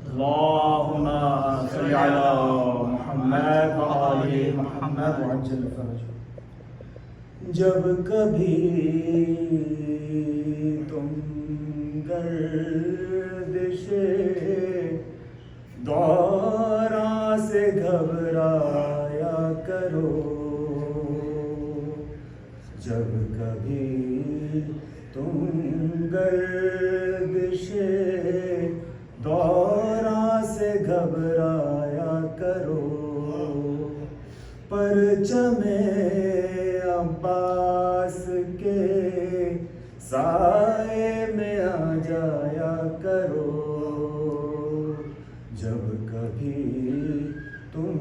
اللهم صل على محمد وآل محمد وعجل فرجهم. جب کبھی تم گردش دوران سے گھبرایا کرو، جب کبھی تم گردش دوران سے گھبرایا کرو، پرچم عباس کے سائے میں آ جایا کرو، جب کبھی تم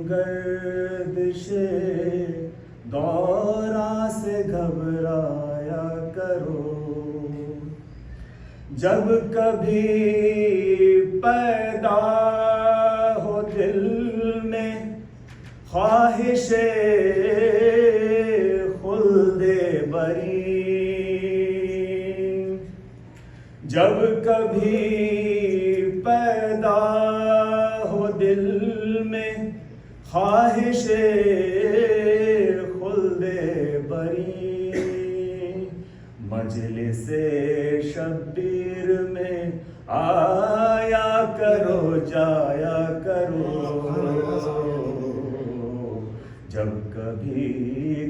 گردش دوران سے گھبرایا کرو، جب کبھی پیدا ہو دل میں خواہش خلد بری، جب کبھی پیدا ہو دل میں خواہش خلد بری، مجلس شبیر میں آیا کرو جایا کرو، جب کبھی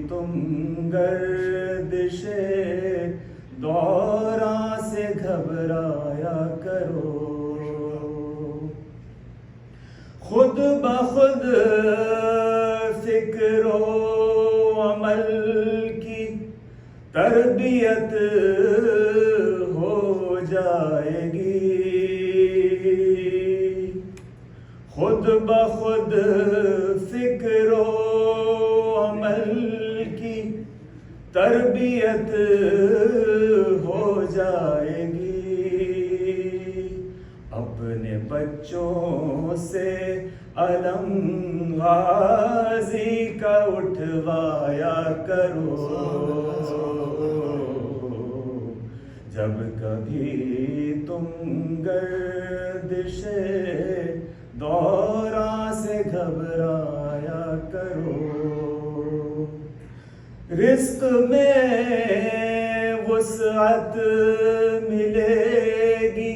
تم گردش دوران سے گھبرایا کرو، خود بخود فکر و عمل کی تربیت ہو جائے گی، خود بخود فکر و عمل کی تربیت ہو جائے گی، اپنے بچوں سے علم غازی کا اٹھوایا کرو، جب کبھی تم گردش دوران سے گھبرایا کرو، رزق میں وسعت ملے گی،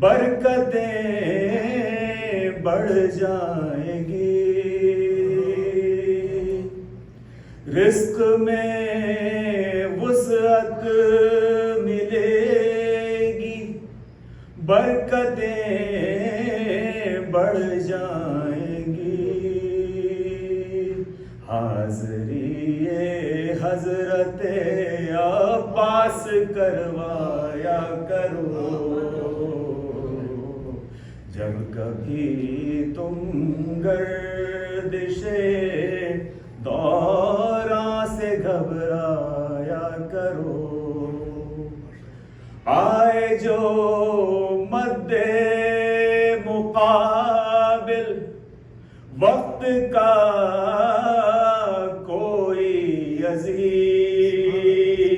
برکتیں بڑھ جائیں گی، رزق میں وسعت ملے گی، برکتیں بڑھ جائیں گی، حاضری حضرت عباس کروایا کرو، جب کبھی تم گردش دوران سے گھبرایا کرو، آئے جو مد